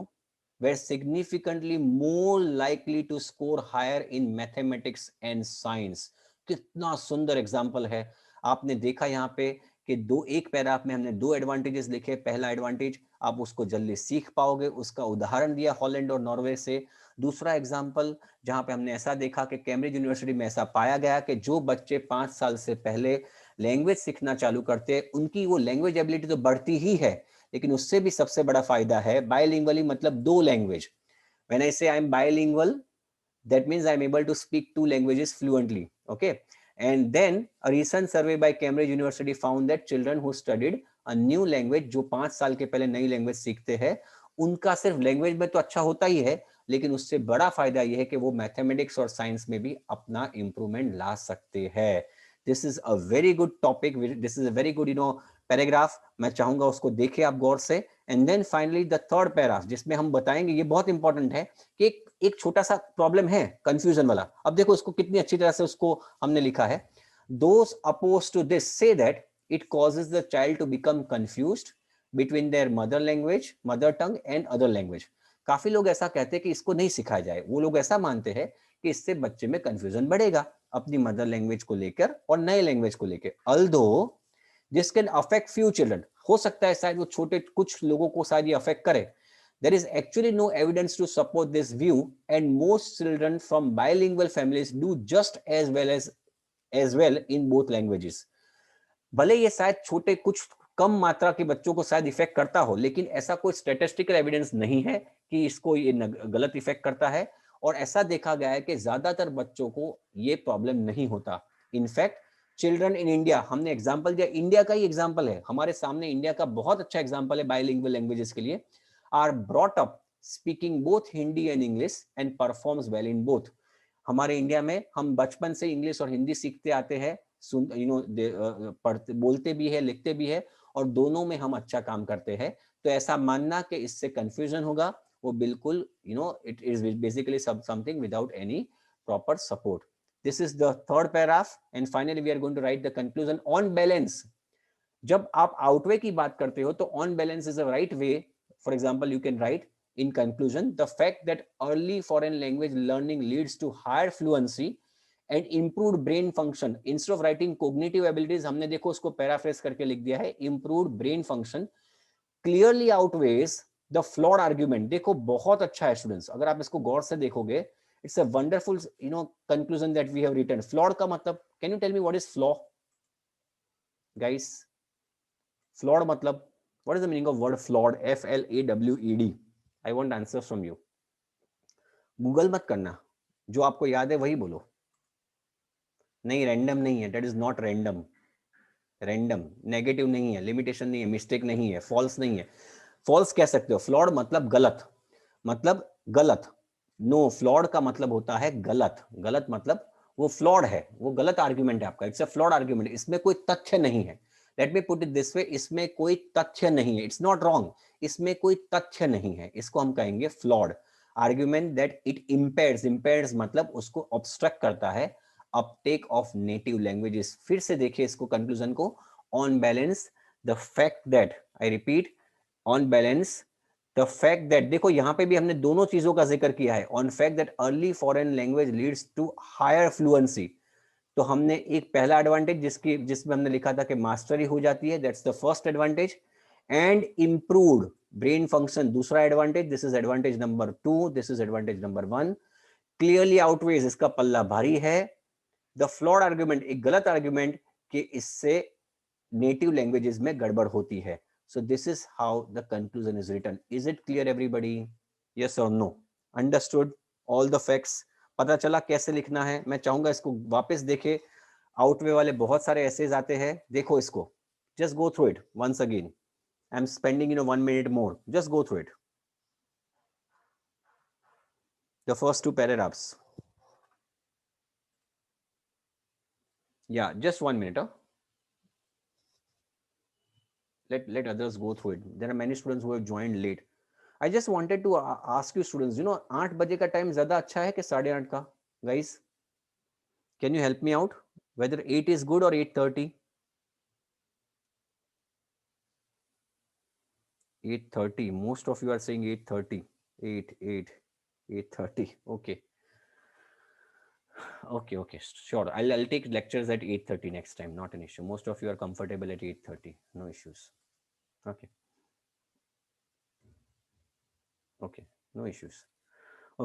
were significantly more likely to score higher in mathematics and science. कितना सुंदर example है. आपने देखा यहाँ पे कि एक paragraph में हमने 2 एडवांटेजेस लिखे. पहला एडवांटेज, आप उसको जल्दी सीख पाओगे, उसका उदाहरण दिया हॉलैंड और नॉर्वे से. दूसरा एग्जाम्पल जहां पे हमने ऐसा देखा कि कैम्ब्रिज यूनिवर्सिटी में ऐसा पाया गया कि जो बच्चे 5 साल से पहले लैंग्वेज सीखना चालू करते हैं, उनकी वो लैंग्वेज एबिलिटी तो बढ़ती ही है, लेकिन उससे भी सबसे बड़ा फायदा है बायलिंगुअली, मतलब 2 लैंग्वेज. व्हेन आई से I am bilingual, that means I am able to speak 2 languages fluently. Okay, and then a recent survey by Cambridge University found that children who studied a new language, जो 5 साल के पहले नई language सीखते हैं, उनका सिर्फ लैंग्वेज में तो अच्छा होता ही है, लेकिन उससे बड़ा फायदा यह है कि वो मैथमेटिक्स और साइंस में भी अपना इंप्रूवमेंट ला सकते हैं. This is a very good topic, this is a very good paragraph. मैं चाहूंगा उसको देखें आप गौर से. And then finally the third paragraph, जिसमें हम बताएंगे, ये बहुत इंपॉर्टेंट है, कि एक छोटा सा प्रॉब्लम है कंफ्यूजन वाला. अब देखो उसको कितनी अच्छी तरह से उसको हमने लिखा है. Those opposed to this say that it causes the child to become confused between their mother language, mother tongue and other language. काफी लोग ऐसा कहते हैं कि इसको नहीं सिखाया जाए. वो लोग ऐसा मानते हैं कि इससे बच्चे में कंफ्यूजन बढ़ेगा अपनी मदर लैंग्वेज को लेकर और नए लैंग्वेज को लेकर. Although this can affect few children, हो सकता है शायद वो छोटे कुछ लोगों को शायद ये अफेक्ट करे. There is actually no evidence to support this view, and most children from bilingual families do just as well in both languages. भले ये शायद छोटे कुछ कम मात्रा के बच्चों को शायद इफेक्ट करता हो, लेकिन ऐसा कोई स्टैटिस्टिकल एविडेंस नहीं है कि इसको ये गलत इफेक्ट करता है, और ऐसा देखा गया है कि ज्यादातर बच्चों को ये प्रॉब्लम नहीं होता. इनफैक्ट चिल्ड्रन इन इंडिया, हमने एग्जांपल दिया, इंडिया का ही एग्जांपल है हमारे सामने, इंडिया का बहुत अच्छा एग्जांपल है बाइलिंगुअल लैंग्वेजेस के लिए, are brought up speaking both Hindi and English and performs well in both. हमारे इंडिया में हम बचपन से इंग्लिश और हिंदी सीखते आते हैं, पढ़ते बोलते भी है, लिखते भी है, और दोनों में हम अच्छा काम करते हैं. तो ऐसा मानना कि इससे कंफ्यूजन होगा, वो बिल्कुल it is basically something without any proper support. This is the third paragraph, and finally we are going to write the conclusion. On balance, जब आप आउटवे की बात करते हो तो on balance is a right way. For example, you can write in conclusion, the fact that early foreign language learning leads to higher fluency and improved brain function. Instead of writing cognitive abilities, हमने देखो उसको paraphrase करके लिख दिया है improved brain function, clearly outweighs the flawed argument. देखो बहुत अच्छा है स्टूडेंट्स, अगर आप इसको गौर से देखोगे, It's a wonderful, conclusion that we have written. Flawed का मतलब, can you tell me what is flaw, guys? Flawed मतलब, what is the meaning of word flawed? FLAWED. I want answers from you. Google मत करना, जो आपको याद है वही बोलो. नहीं, रैंडम नहीं है, that is not random. Random negative नहीं है, लिमिटेशन नहीं है, मिस्टेक नहीं है, फॉल्स नहीं है. फॉल्स कह सकते हो, फ्लॉड मतलब गलत, मतलब गलत. नो, फ्लॉड का मतलब होता है गलत. गलत मतलब वो फ्लॉड है, वो गलत आर्ग्यूमेंट है आपका. इट्स अ फ्लॉड आर्ग्यूमेंट, इसमें कोई तथ्य नहीं है. Let me put it this way, इसमें कोई तथ्य नहीं है. इट्स नॉट रॉन्ग, इसमें कोई तथ्य नहीं है, इसको हम कहेंगे flawed argument. That it impairs, impairs मतलब उसको ऑब्स्ट्रक्ट करता है अपटेक ऑफ नेटिव लैंग्वेजेस. फिर से देखिए इसको, कंक्लूजन को. On balance the fact that, I repeat, on balance the fact that, देखो यहां पे भी हमने दोनों चीजों का जिक्र किया है. On fact that early foreign language leads to higher fluency. तो हमने एक पहला एडवांटेज जिसमें हमने लिखा था कि मास्टरी हो जाती है, that's the first advantage. And improved brain function, दूसरा advantage. This is advantage number 2, this is advantage number 1. Clearly outweighs, इसका पल्ला भारी है. द फ्लॉड आर्ग्यूमेंट, एक गलत आर्ग्यूमेंट कि इससे नेटिव लैंग्वेजेस में गड़बड़ होती है. So this is how the conclusion is written. Is it clear everybody? Yes or no? Understood all the facts? पता चला कैसे लिखना है? मैं चाहूंगा इसको वापस देखे. आउटवे वाले बहुत सारे एसेज आते हैं, देखो इसको. Just go through it once again. I'm spending 1 minute more. Just go through it. The first 2 paragraphs. Yeah, just 1 minute. Huh? Let others go through it. There are many students who have joined late. I just wanted to ask you students, 8 बजे का time ज्यादा अच्छा है कि 8:30 का? Guys, can you help me out? Whether 8 is good or 8:30? 8:30. Most of you are saying 8:30. 8:30. Okay. Okay. Sure. I'll take lectures at 8:30 next time. Not an issue. Most of you are comfortable at 8:30. No issues. Okay. Okay. No issues.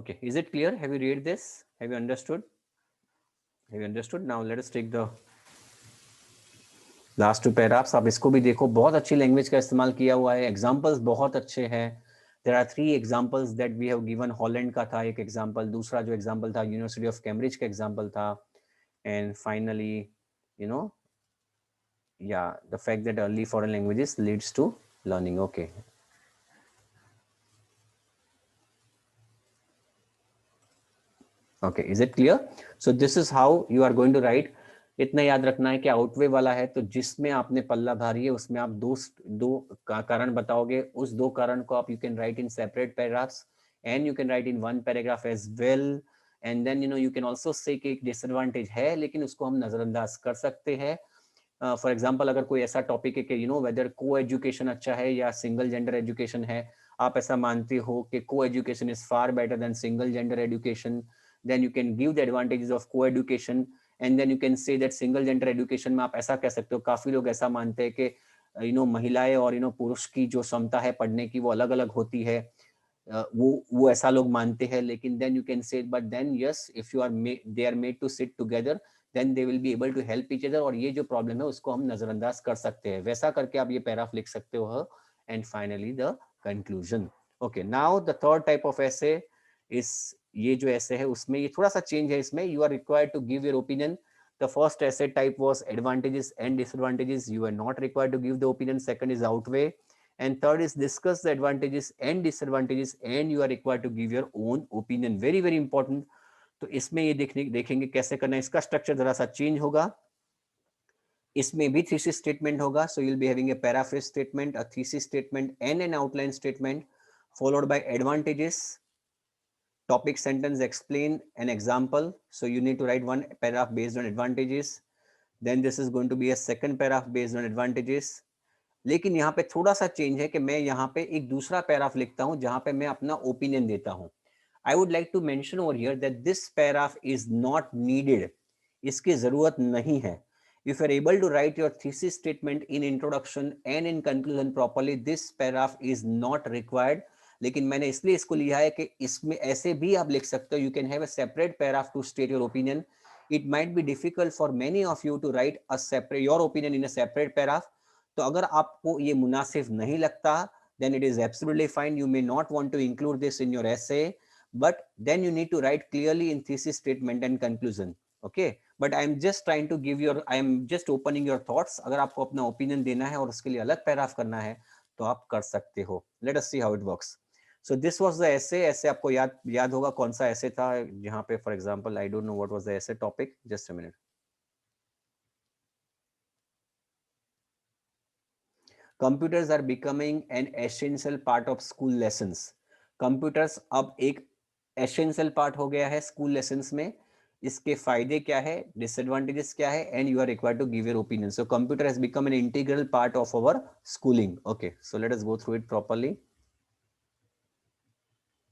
Okay. Is it clear? Have you read this? Have you understood? Have you understood? Now let us take the last 2 paragraphs. आप इसको भी देखो, बहुत अच्छी language का इस्तेमाल किया हुआ है. एग्जाम्पल्स बहुत अच्छे हैं. There are 3 examples that we have given. Holland का था एक एग्जाम्पल, दूसरा जो एग्जाम्पल था यूनिवर्सिटी ऑफ कैम्ब्रिज का एग्जाम्पल था. And finally the fact that early foreign languages leads to learning. Okay. Okay, is it clear? So this is how you are going to write. इतना याद रखना है कि आउटवे वाला है, तो जिसमें आपने पल्ला भारी है उसमें आप दो कारण बताओगे. उस 2 कारण को आप you can write in separate paragraphs and you can write in 1 paragraph as well. And then you can also say कि एक डिसएडवांटेज है लेकिन उसको हम नजरअंदाज कर सकते हैं. फॉर एग्जाम्पल, अगर कोई ऐसा टॉपिक है कि वेदर को एजुकेशन अच्छा है या सिंगल जेंडर एजुकेशन है, आप ऐसा मानते हो कि को education is far better than single gender education, then you can give the advantages of co-education and then you can say that single gender education में आप ऐसा कह सकते हो. काफी लोग ऐसा मानते हैं कि महिलाएं और पुरुष की जो क्षमता है पढ़ने की वो अलग अलग होती है. वो ऐसा लोग मानते हैं. लेकिन then you can say but then yes, if you are they are made to sit together then they will be able to help each other. और ये जो प्रॉब्लम है उसको हम नजरअंदाज कर सकते हैं. वैसा करके आप ये पैराग्राफ लिख सकते हो. And finally the conclusion. Okay, now the third type of ऐसे इस ये जो ऐसे है उसमें ये थोड़ा सा चेंज है. इसमें you are required to give your opinion. The first essay type was advantages and disadvantages. You are not required to give the opinion. Second is outweigh and third is discuss the advantages and disadvantages and you are required to give your own opinion. Very very important. तो इसमें ये देखेंगे कैसे करना है. इसका structure जरा सा चेंज होगा. इसमें भी थीसिस स्टेटमेंट होगा. So you'll be having a paraphrase statement, a thesis statement and an outline statement followed by advantages. Topic sentence explain an example. So you need to write 1 paragraph based on advantages. Then this is going to be a second paragraph based on advantages. लेकिन यहाँ पे थोड़ा सा change है कि मैं यहाँ पे एक दूसरा पैराग्राफ लिखता हूँ जहाँ पे मैं अपना ओपिनियन देता हूँ. I would like to mention over here that this paragraph is not needed. इसकी जरूरत नहीं है. If you are able to write your thesis statement in introduction and in conclusion properly, this paragraph is not required. लेकिन मैंने इसलिए इसको लिया है कि इसमें ऐसे भी आप लिख सकते हो, you can have a separate paragraph to state your opinion. It might be difficult for many of you to write a separate your opinion in a separate paragraph. तो अगर आपको ये मुनासिब नहीं लगता, then it is absolutely fine. You may not want to include this in your essay, but then you need to write clearly in thesis statement and conclusion. Okay, but I am just trying to give your, I am just opening your thoughts. अगर आपको अपना opinion देना है और उसके लिए अलग paragraph करना है तो आप कर सकते हो. Let us see how it works. So this was the essay. ऐसे आपको याद होगा कौन सा essay था जहाँ पे, for example, I don't know what was the essay topic. Just a minute. Computers are becoming an essential part of school lessons. Computers अब एक essential part हो गया है school lessons में. इसके फायदे क्या है, disadvantages क्या है, and you are required to give your opinion. So computer has become an integral part of our schooling. Okay, so let us go through it properly.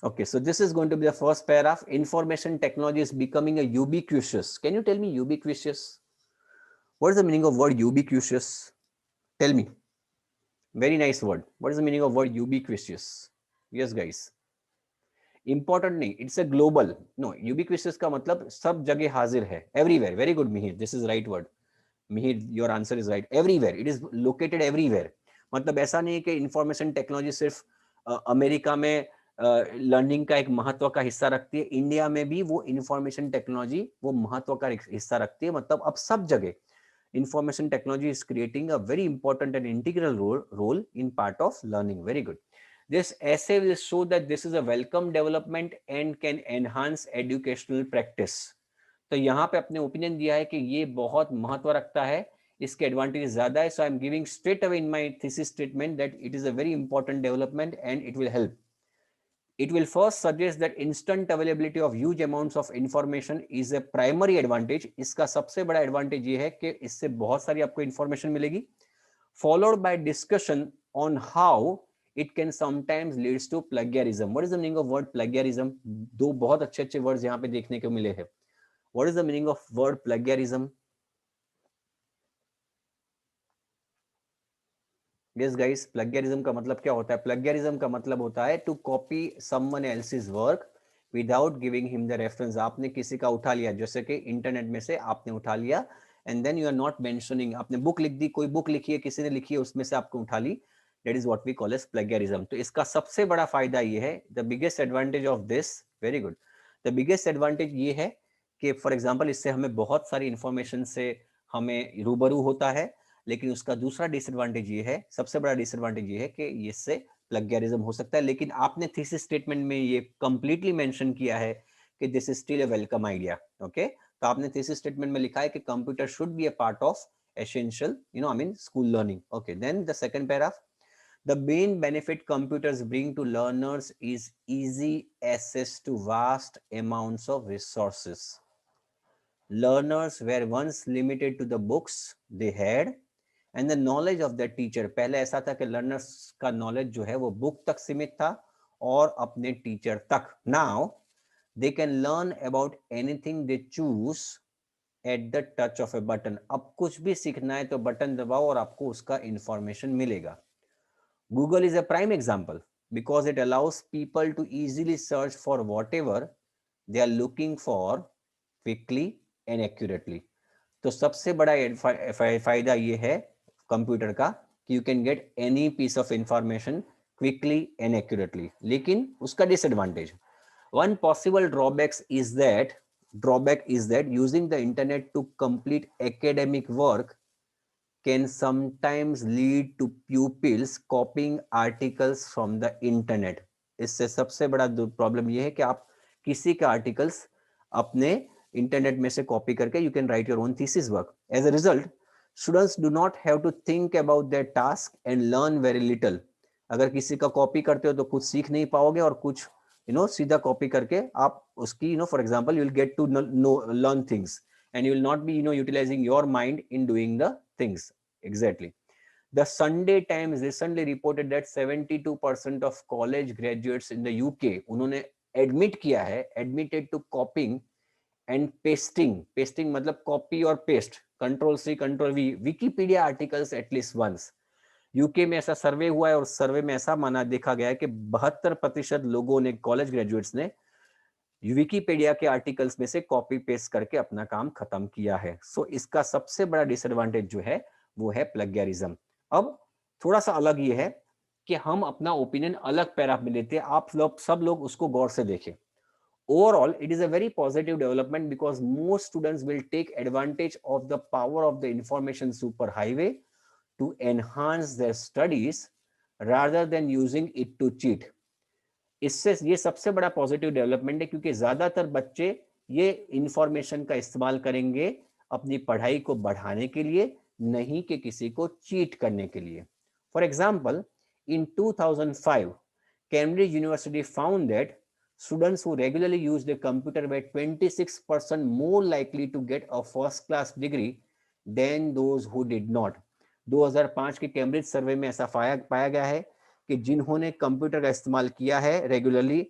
Okay, so this is going to be the first paragraph. Information technology is becoming a ubiquitous. Can you tell me ubiquitous? What is the meaning of word ubiquitous? Tell me. Very nice word. What is the meaning of word ubiquitous? Yes, guys. Important नहीं, it's a global. No, ubiquitous का मतलब सब जगह हाजिर है. Everywhere. Very good, Mihir. This is right word. Mihir, your answer is right. Everywhere. It is located everywhere. मतलब ऐसा नहीं है कि इंफॉर्मेशन टेक्नोलॉजी सिर्फ अमेरिका में लर्निंग का एक महत्व का हिस्सा रखती है. इंडिया में भी वो इंफॉर्मेशन टेक्नोलॉजी वो महत्व का हिस्सा रखती है. मतलब अब सब जगह information technology is creating a very important and integral role in part of learning. Very good. This essay will show that this is a welcome development and can enhance educational practice. तो यहाँ पे अपने opinion दिया है कि ये बहुत महत्व रखता है, इसके एडवांटेज ज्यादा है. So I am giving straight away in my thesis statement that it is a very important development and it will help. It will first suggest that instant availability of huge amounts of information is a primary advantage. इसका सबसे बड़ा advantage ये है कि इससे बहुत सारी आपको इंफॉर्मेशन मिलेगी. Followed by discussion on how it can sometimes leads to plagiarism. What is the meaning of word plagiarism? दो बहुत अच्छे अच्छे वर्ड्स यहाँ पे देखने को मिले हैं. What is the meaning of word plagiarism? Yes guys, plagiarism का मतलब क्या होता है? Plagiarism का मतलब होता है to copy someone else's work without giving him the reference. आपने किसी का उठा लिया, जैसे कि इंटरनेट में से आपने उठा लिया and then you are not mentioning. आपने बुक लिख दी, कोई बुक लिखी है, किसी ने लिखी है, उसमें से आपको उठा ली. That is what we call as plagiarism. तो इसका सबसे बड़ा फायदा ये है, the biggest advantage of this, very good. The biggest advantage ये है कि फॉर एग्जाम्पल इससे हमें बहुत सारी इंफॉर्मेशन से हमें रूबरू होता है. लेकिन उसका दूसरा डिसएडवांटेज ये है, सबसे बड़ा डिसएडवांटेज ये है कि इससे प्लगियरिज्म हो सकता है. लेकिन आपने थीसिस स्टेटमेंट में ये कंप्लीटली मेंशन किया है कि this is still a welcome idea. Okay, तो आपने थीसिस स्टेटमेंट में लिखा है कि computer should be a part of essential, I mean school learning. Okay, then the second paragraph. The main benefit computers bring to learners is easy access to vast amounts of resources. Learners were once limited to the books they had and the knowledge of the teacher. पहले ऐसा था कि learners का knowledge जो है वो book तक सीमित था और अपने टीचर तक. Now they can learn about anything they choose at the touch of a button. अब कुछ भी सीखना है तो बटन दबाओ और आपको उसका इंफॉर्मेशन मिलेगा. Google is a prime example because it allows people to easily search for whatever they are looking for quickly and accurately. तो सबसे बड़ा फायदा ये है कंप्यूटर का कि you can get any piece of information quickly and accurately. लेकिन उसका disadvantage, one possible drawback is that using the internet to complete academic work can sometimes lead to pupils copying articles from the internet. इससे सबसे बड़ा problem ये है कि आप किसी का आर्टिकल्स अपने इंटरनेट में से कॉपी करके you can write your own thesis work. As a result students do not have to think about their task and learn very little. अगर किसी का कॉपी करते हो तो कुछ सीख नहीं पाओगे और कुछ सीधा कॉपी करके आप उसकी for example you will get to learn things and you will not be utilizing your mind in doing the things. Exactly. The Sunday Times recently reported that 72% of college graduates in the UK उन्होंने admit किया है, admitted to copying and pasting मतलब copy और paste, Control C Control V Wikipedia articles at least once. UK में ऐसा सर्वे हुआ है और सर्वे में ऐसा माना देखा गया है कि 72% लोगों ने, कॉलेज ग्रेजुएट्स ने, विकिपीडिया के आर्टिकल्स में से कॉपी पेस्ट करके अपना काम खत्म किया है। सो इसका सबसे बड़ा डिसएडवांटेज जो है वो है प्लगियरिज्म। अब थोड़ा सा अलग ये है कि हम अपना ओपिनियन अलग पैराग्राफ में लेते हैं, आप लोग सब लोग उसको गौर से देखें। Overall, it is a very positive development because most students will take advantage of the power of the information superhighway to enhance their studies rather than using it to cheat. इससे ये सबसे बड़ा पॉजिटिव डेवलपमेंट है क्योंकि ज्यादातर बच्चे ये information का इस्तेमाल करेंगे अपनी पढ़ाई को बढ़ाने के लिए, नहीं कि किसी को चीट करने के लिए। For example, in 2005 Cambridge University found that students who regularly use the computer were 26% more likely to get a first class degree than those who did not. 2005 के कैम्ब्रिज सर्वे में ऐसा पाया गया है कि जिन्होंने कंप्यूटर का इस्तेमाल किया है रेगुलरली,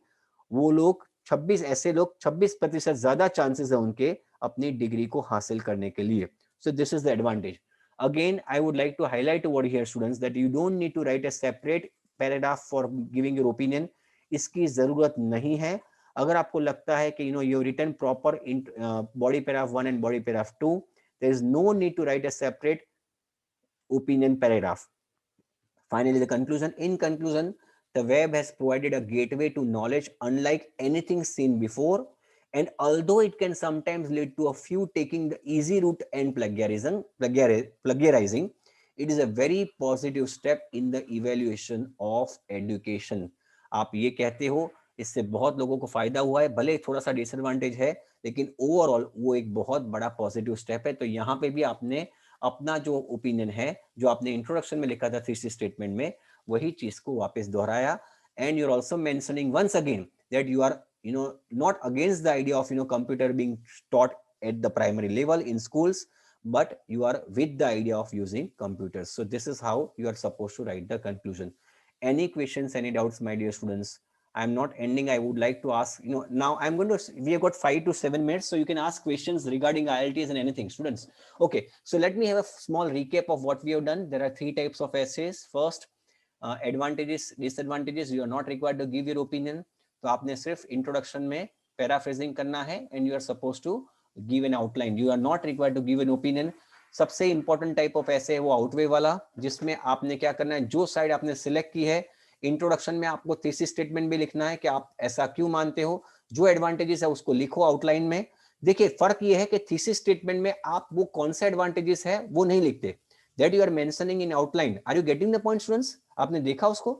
वो लोग 26% ज्यादा चांसेस है उनके अपनी डिग्री को हासिल करने के लिए। So this is the advantage. Again I would like to highlight over here students that you don't need to write a separate paragraph for giving your opinion. इसकी जरूरत नहीं है। अगर आपको लगता है कि you written proper in body paragraph 1 and body paragraph 2, there is no need to write a separate opinion paragraph. Finally, the conclusion. In conclusion, the web has provided a gateway to knowledge unlike anything seen before, and although it can sometimes lead to a few taking the easy route and plagiarizing, it is a very positive step in the evaluation of education. आप ये कहते हो इससे बहुत लोगों को फायदा हुआ है, भले थोड़ा सा डिसएडवांटेज है, लेकिन ओवरऑल वो एक बहुत बड़ा पॉजिटिव स्टेप है। तो यहाँ पे भी आपने अपना जो ओपिनियन है, जो आपने इंट्रोडक्शन में लिखा था थीसिस स्टेटमेंट में, वही चीज को वापस दोहराया। And you are also mentioning once again that you are not against the idea of computer being taught at the primary level in schools, but you are with the idea of using computers. So this is how you are supposed to write the conclusion. Any questions, any doubts, my dear students? I'm not ending. I would like to ask, now I'm going to, we have got 5 to 7 minutes, so you can ask questions regarding IELTS and anything, students. Okay, so let me have a small recap of what we have done. There are 3 types of essays. First, advantages, disadvantages. You are not required to give your opinion. तो आपने सिर्फ introduction में paraphrasing करना है and you are suppose to give an outline. You are not required to give an opinion. सबसे important type of ऐसे है वो आउटवे वाला, जिसमें आपने क्या करना है, जो साइड आपने सिलेक्ट की है, इंट्रोडक्शन में आपको थीसिस स्टेटमेंट भी लिखना है कि आप ऐसा क्यों मानते हो, जो एडवांटेजेस है उसको लिखो आउटलाइन में. देखिए फर्क ये है कि थीसिस स्टेटमेंट में आप वो कौन सा एडवांटेजेस है वो नहीं लिखते, that you are mentioning in outline. Are you getting the point students? आपने देखा उसको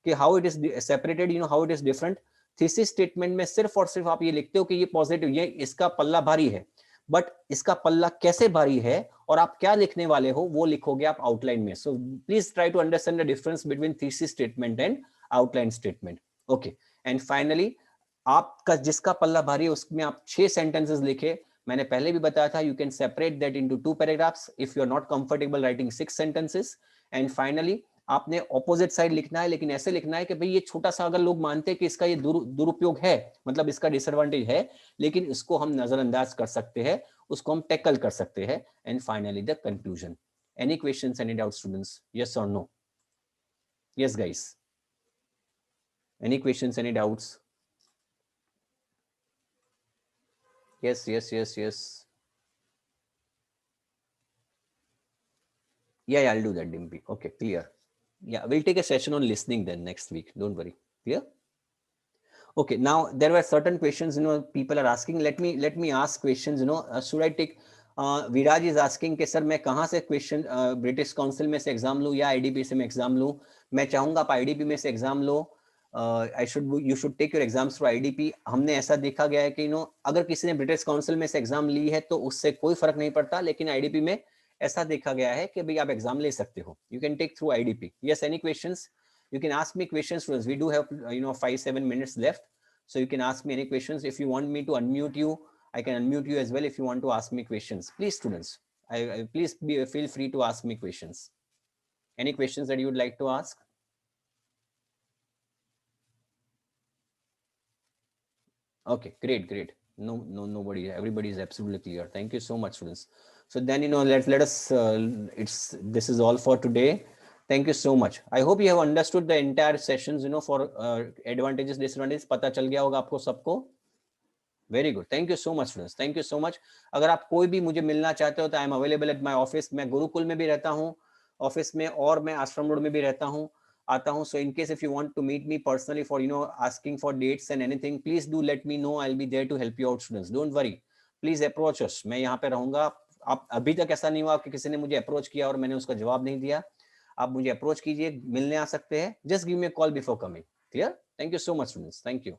कि how it is separated, how it is different. Thesis statement में सिर्फ और सिर्फ आप ये लिखते हो कि ये पॉजिटिव, ये इसका पल्ला भारी है, बट इसका पल्ला कैसे भारी है और आप क्या लिखने वाले हो वो लिखोगे आप आउटलाइन में. So please try to understand the difference between thesis statement and outline statement. Okay, and finally आपका जिसका पल्ला भारी है उसमें आप 6 सेंटेंसेस लिखे. मैंने पहले भी बताया था, you can separate that into 2 paragraphs if you are not comfortable writing 6 sentences. And finally आपने ऑपोजिट साइड लिखना है, लेकिन ऐसे लिखना है कि भाई ये छोटा सा अगर लोग मानते हैं कि इसका ये दुरुपयोग है, मतलब इसका डिसएडवांटेज है, लेकिन इसको हम नजरअंदाज कर सकते हैं, उसको हम टैकल कर सकते हैं. And finally the conclusion. Any questions, any doubt students? Yes और no? Yes guys, any questions, any doubts? Yes, yes, yes, yes. Yeah, I'll do that, Dimpy. Okay, clear. Yeah, we'll take a session on listening then next week. Don't worry. Clear? Okay, now there were certain questions, people are asking. Let me ask questions, should I take, Viraj is asking कि sir मैं कहाँ से question British council में से exam लूँ या IDP से मैं एग्जाम लूँ. मैं चाहूंगा आप आईडीपी में से exam low. you should take your exams through IDP. हमने ऐसा देखा गया है कि अगर किसी ने ब्रिटिश काउंसिल में से एग्जाम ली है तो उससे कोई फर्क नहीं पड़ता, लेकिन आईडीपी में ऐसा देखा गया है कि भाई आप एग्जाम ले सकते हो. You can take through IDP. Yes, any questions? You can ask me questions, students. We do have 5-7 minutes left, so you can ask me any questions. If you want me to unmute you, I can unmute you as well. If you want to ask me questions, please students, please feel free to ask me questions. Any questions that you would like to ask? Okay, great. Nobody, everybody is absolutely clear. Thank you so much, students. So then let us this is all for today. Thank you so much. I hope you have understood the entire sessions, for advantages, disadvantages. पता चल गया होगा आपको सबको. Very good. Thank you so much, friends. Thank you so much. अगर आप कोई भी मुझे मिलना चाहते हो तो I am available at my office. मैं गुरुकुल में भी रहता हूँ ऑफिस में, और मैं आश्रम रोड में भी रहता हूँ, आता हूँ. So in case if you want to meet me personally for asking for dates and anything, please do let me know. I'll be there to help you out, students. Don't worry. Please approach us. मैं यहाँ पे रहूंगा. आप अभी तक ऐसा नहीं हुआ कि किसी ने मुझे अप्रोच किया और मैंने उसका जवाब नहीं दिया. आप मुझे अप्रोच कीजिए, मिलने आ सकते हैं. Just give me a call before coming. Clear? Thank you so much, students. Thank you.